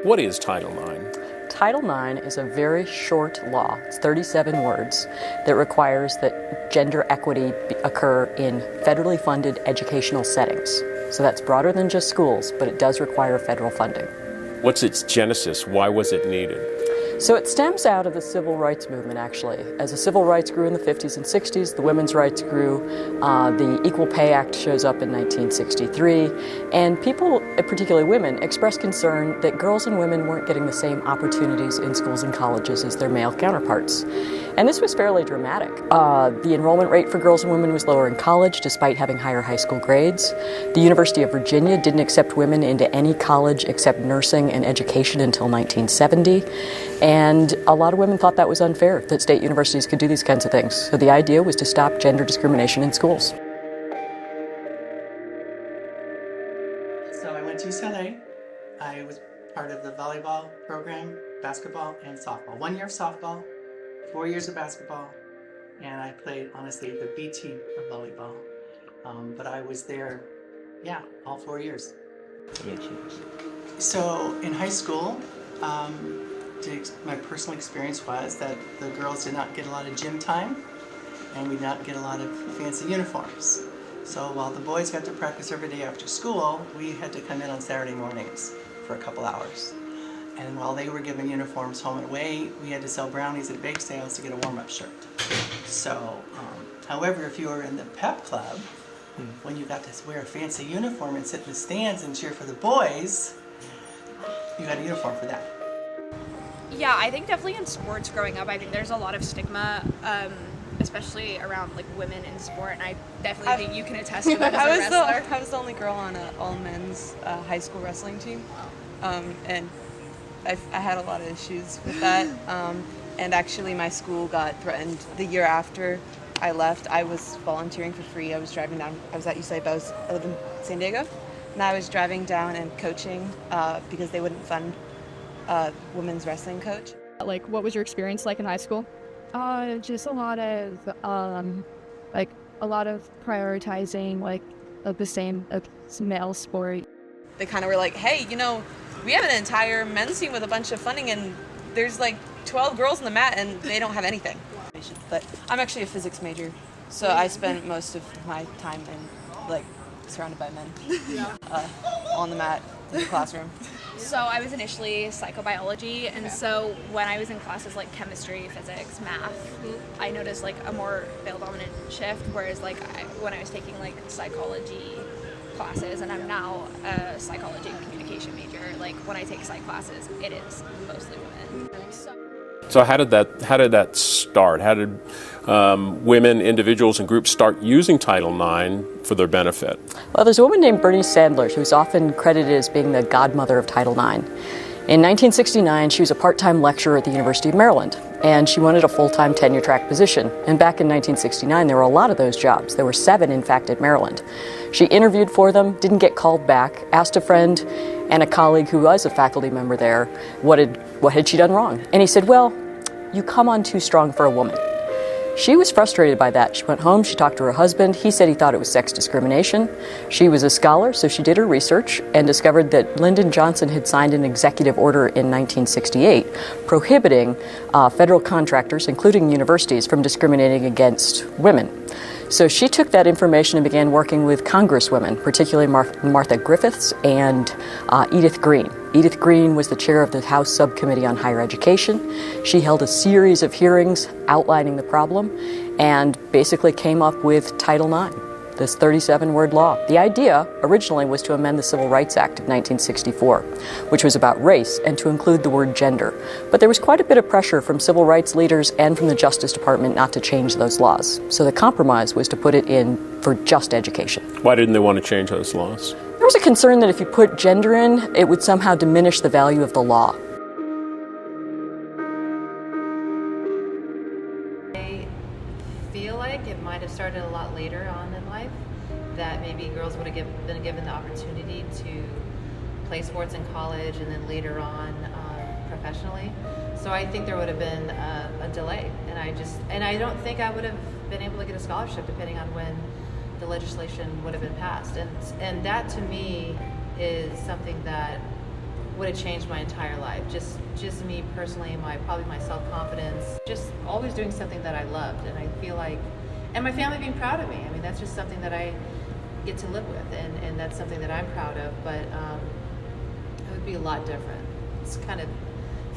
What is Title IX? Title IX is a very short law, it's 37 words, that requires that gender equity occur in federally funded educational settings. So that's broader than just schools, but it does require federal funding. What's its genesis? Why was it needed? So it stems out of the civil rights movement, actually. As the civil rights grew in the 50s and 60s, the women's rights grew. The Equal Pay Act shows up in 1963. And people, particularly women, expressed concern that girls and women weren't getting the same opportunities in schools and colleges as their male counterparts. And this was fairly dramatic. The enrollment rate for girls and women was lower in college, despite having higher high school grades. The University of Virginia didn't accept women into any college except nursing and education until 1970. And a lot of women thought that was unfair, that state universities could do these kinds of things. So the idea was to stop gender discrimination in schools. So I went to UCLA. I was part of the volleyball program, basketball, and softball. 1 year of softball, 4 years of basketball, and I played, honestly, the B team of volleyball. But I was there, all 4 years. So in high school, my personal experience was that the girls did not get a lot of gym time, and we did not get a lot of fancy uniforms. So while the boys got to practice every day after school, we had to come in on Saturday mornings for a couple hours. And while they were given uniforms home and away, we had to sell brownies at bake sales to get a warm-up shirt. So, however, if you were in the pep club, when you got to wear a fancy uniform and sit in the stands and cheer for the boys, you had a uniform for that. Yeah, I think definitely in sports growing up, I think there's a lot of stigma, especially around like women in sport, and I definitely think you can attest to that as a wrestler. I was the only girl on an all-men's high school wrestling team, and I had a lot of issues with that. And actually, my school got threatened the year after I left. I was volunteering for free. I was driving down. I was at UCLA, but I live in San Diego, and I was driving down and coaching because they wouldn't fund women's wrestling coach. Like, what was your experience like in high school? Just a lot of prioritizing of the same male sport. They kind of were like, hey, we have an entire men's team with a bunch of funding, and there's like 12 girls on the mat, and they don't have anything. But I'm actually a physics major, so I spent most of my time surrounded by men, on the mat in the classroom. So I was initially psychobiology, and so when I was in classes like chemistry, physics, math, I noticed like a more male-dominant shift, whereas when I was taking like psychology classes, and I'm now a psychology and communication major, like when I take psych classes, it is mostly women. So how did that start? How did women, individuals, and groups start using Title IX for their benefit? Well, there's a woman named Bernice Sandler who's often credited as being the godmother of Title IX. In 1969, she was a part-time lecturer at the University of Maryland, and she wanted a full-time tenure-track position. And back in 1969, there were a lot of those jobs. There were 7, in fact, at Maryland. She interviewed for them, didn't get called back, asked a friend and a colleague who was a faculty member there, what had she done wrong? And he said, well, you come on too strong for a woman. She was frustrated by that. She went home, she talked to her husband. He said he thought it was sex discrimination. She was a scholar, so she did her research and discovered that Lyndon Johnson had signed an executive order in 1968 prohibiting federal contractors, including universities, from discriminating against women. So she took that information and began working with congresswomen, particularly Martha Griffiths and Edith Green. Edith Green was the chair of the House Subcommittee on Higher Education. She held a series of hearings outlining the problem and basically came up with Title IX, this 37-word law. The idea originally was to amend the Civil Rights Act of 1964, which was about race, and to include the word gender. But there was quite a bit of pressure from civil rights leaders and from the Justice Department not to change those laws. So the compromise was to put it in for just education. Why didn't they want to change those laws? There was a concern that if you put gender in, it would somehow diminish the value of the law. I feel like it might have started a lot later on in life, that maybe girls would have been given the opportunity to play sports in college and then later on professionally. So I think there would have been a delay, and I don't think I would have been able to get a scholarship depending on when the legislation would have been passed. And that to me is something that would have changed my entire life. Just me personally, probably my self-confidence, just always doing something that I loved, and I feel like, and my family being proud of me. I mean, that's just something that I get to live with, and that's something that I'm proud of. But it would be a lot different.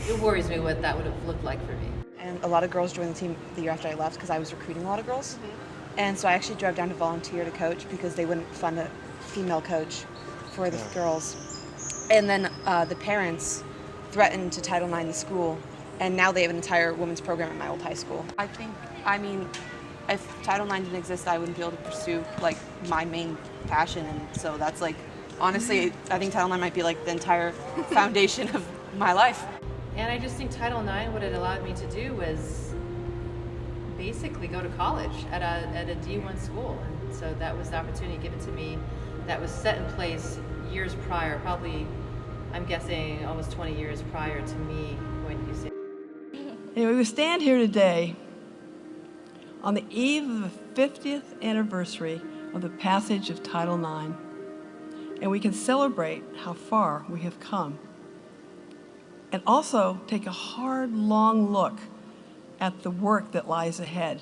It worries me what that would have looked like for me. And a lot of girls joined the team the year after I left because I was recruiting a lot of girls. And so I actually drove down to volunteer to coach because they wouldn't fund a female coach for the girls. And then the parents threatened to Title IX the school, and now they have an entire women's program at my old high school. I mean, if Title IX didn't exist, I wouldn't be able to pursue like my main passion. And so that's like, honestly, I think Title IX might be like the entire foundation of my life. And I just think Title IX, what it allowed me to do was basically go to college at a D1 school. And so that was the opportunity given to me that was set in place years prior, probably, I'm guessing, almost 20 years prior to me going to UC. Anyway, we stand here today on the eve of the 50th anniversary of the passage of Title IX, and we can celebrate how far we have come, and also take a hard, long look at the work that lies ahead.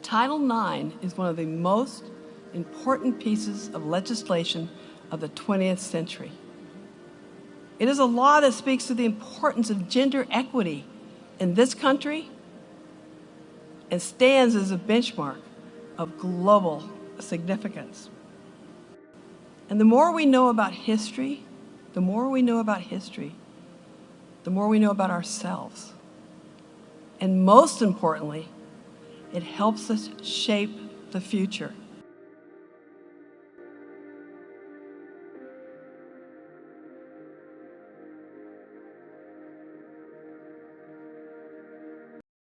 Title IX is one of the most important pieces of legislation of the 20th century. It is a law that speaks to the importance of gender equity in this country and stands as a benchmark of global significance. And the more we know about history, the more we know about ourselves. And most importantly, it helps us shape the future.